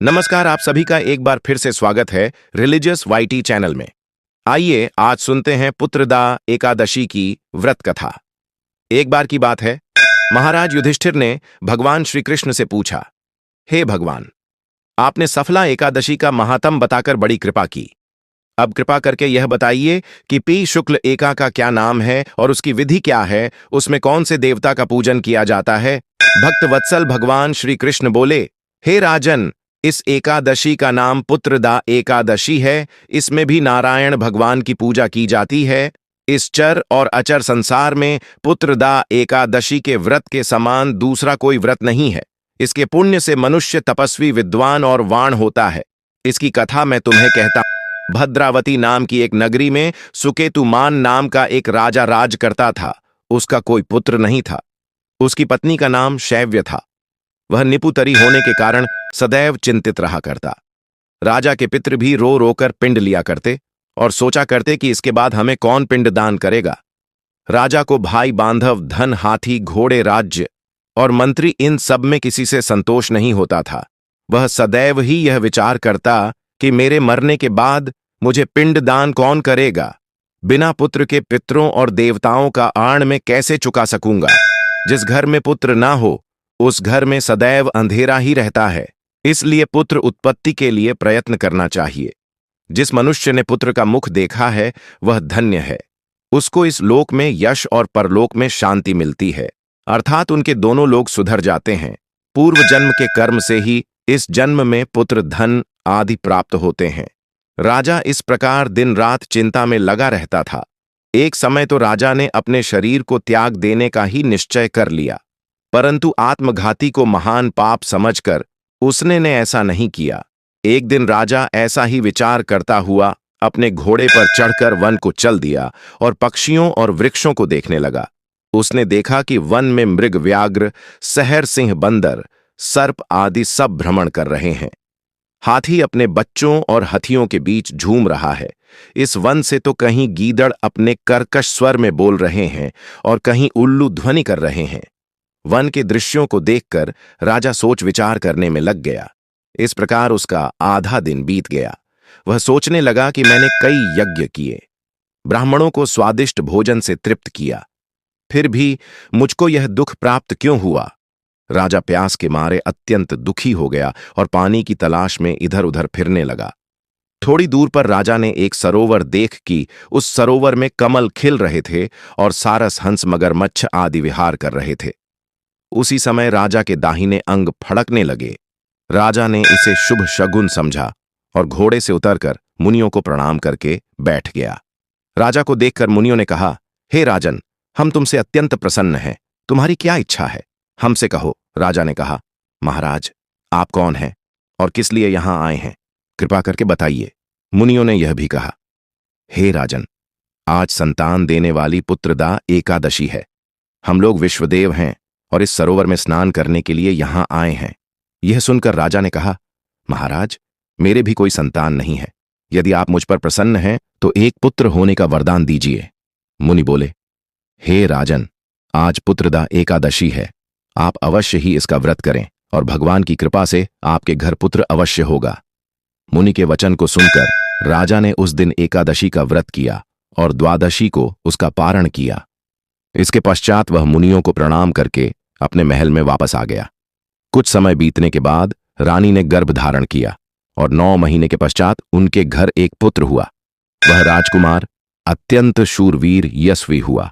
नमस्कार, आप सभी का एक बार फिर से स्वागत है रिलीजियस वाईटी चैनल में। आइए आज सुनते हैं पुत्रदा एकादशी की व्रत कथा। एक बार की बात है, महाराज युधिष्ठिर ने भगवान श्री कृष्ण से पूछा, हे भगवान, आपने सफला एकादशी का महात्म बताकर बड़ी कृपा की। अब कृपा करके यह बताइए कि पी शुक्ल एका का क्या नाम है और उसकी विधि क्या है, उसमें कौन से देवता का पूजन किया जाता है। भक्त वत्सल भगवान श्री कृष्ण बोले, हे राजन, इस एकादशी का नाम पुत्रदा एकादशी है। इसमें भी नारायण भगवान की पूजा की जाती है। इस चर और अचर संसार में पुत्रदा एकादशी के व्रत के समान दूसरा कोई व्रत नहीं है। इसके पुण्य से मनुष्य तपस्वी, विद्वान और वाण होता है। इसकी कथा मैं तुम्हें कहता हूं। भद्रावती नाम की एक नगरी में सुकेतुमान नाम का एक राजा राज करता था। उसका कोई पुत्र नहीं था। उसकी पत्नी का नाम शैव्य था। वह निपुतरी होने के कारण सदैव चिंतित रहा करता। राजा के पितृ भी रो रोकर पिंड लिया करते और सोचा करते कि इसके बाद हमें कौन पिंड दान करेगा। राजा को भाई बांधव, धन, हाथी, घोड़े, राज्य और मंत्री, इन सब में किसी से संतोष नहीं होता था। वह सदैव ही यह विचार करता कि मेरे मरने के बाद मुझे पिंड दान कौन करेगा। बिना पुत्र के पितरों और देवताओं का आण में कैसे चुका सकूंगा। जिस घर में पुत्र ना हो उस घर में सदैव अंधेरा ही रहता है। इसलिए पुत्र उत्पत्ति के लिए प्रयत्न करना चाहिए। जिस मनुष्य ने पुत्र का मुख देखा है वह धन्य है। उसको इस लोक में यश और परलोक में शांति मिलती है, अर्थात उनके दोनों लोग सुधर जाते हैं। पूर्व जन्म के कर्म से ही इस जन्म में पुत्र, धन आदि प्राप्त होते हैं। राजा इस प्रकार दिन रात चिंता में लगा रहता था। एक समय तो राजा ने अपने शरीर को त्याग देने का ही निश्चय कर लिया, परंतु आत्मघाती को महान पाप समझकर उसने ऐसा नहीं किया। एक दिन राजा ऐसा ही विचार करता हुआ अपने घोड़े पर चढ़कर वन को चल दिया और पक्षियों और वृक्षों को देखने लगा। उसने देखा कि वन में मृग, व्याघ्र, सहर, सिंह, बंदर, सर्प आदि सब भ्रमण कर रहे हैं। हाथी अपने बच्चों और हथियों के बीच झूम रहा है। इस वन से तो कहीं गीदड़ अपने कर्कश स्वर में बोल रहे हैं और कहीं उल्लू ध्वनि कर रहे हैं। वन के दृश्यों को देखकर राजा सोच विचार करने में लग गया। इस प्रकार उसका आधा दिन बीत गया। वह सोचने लगा कि मैंने कई यज्ञ किए, ब्राह्मणों को स्वादिष्ट भोजन से तृप्त किया, फिर भी मुझको यह दुख प्राप्त क्यों हुआ। राजा प्यास के मारे अत्यंत दुखी हो गया और पानी की तलाश में इधर उधर फिरने लगा। थोड़ी दूर पर राजा ने एक सरोवर देख कि उस सरोवर में कमल खिल रहे थे और सारस, हंस, मगरमच्छ आदि विहार कर रहे थे। उसी समय राजा के दाहिने अंग फड़कने लगे। राजा ने इसे शुभ शगुन समझा और घोड़े से उतरकर मुनियों को प्रणाम करके बैठ गया। राजा को देखकर मुनियों ने कहा, हे राजन, हम तुमसे अत्यंत प्रसन्न हैं। तुम्हारी क्या इच्छा है, हमसे कहो। राजा ने कहा, महाराज, आप कौन हैं और किस लिए यहां आए हैं, कृपा करके बताइए। मुनियों ने यह भी कहा, हे राजन, आज संतान देने वाली पुत्रदा एकादशी है। हम लोग विश्वदेव हैं और इस सरोवर में स्नान करने के लिए यहां आए हैं। यह सुनकर राजा ने कहा, महाराज, मेरे भी कोई संतान नहीं है। यदि आप मुझ पर प्रसन्न हैं तो एक पुत्र होने का वरदान दीजिए। मुनि बोले, हे राजन, आज पुत्रदा एकादशी है। आप अवश्य ही इसका व्रत करें और भगवान की कृपा से आपके घर पुत्र अवश्य होगा। मुनि के वचन को सुनकर राजा ने उस दिन एकादशी का व्रत किया और द्वादशी को उसका पारण किया। इसके पश्चात वह मुनियों को प्रणाम करके अपने महल में वापस आ गया। कुछ समय बीतने के बाद रानी ने गर्भ धारण किया और 9 महीने के पश्चात उनके घर एक पुत्र हुआ। वह राजकुमार अत्यंत शूरवीर, यशस्वी हुआ।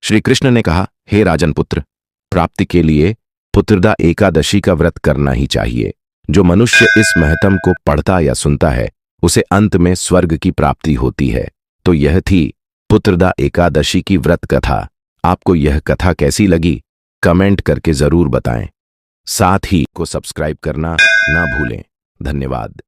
श्री कृष्ण ने कहा, हे राजन पुत्र, प्राप्ति के लिए पुत्रदा एकादशी का व्रत करना ही चाहिए। जो मनुष्य इस महत्म को पढ़ता या सुनता है उसे अंत में स्वर्ग की प्राप्ति होती है। तो यह थी पुत्रदा एकादशी की व्रत कथा। आपको यह कथा कैसी लगी कमेंट करके जरूर बताएं। साथ ही को सब्सक्राइब करना ना भूलें। धन्यवाद।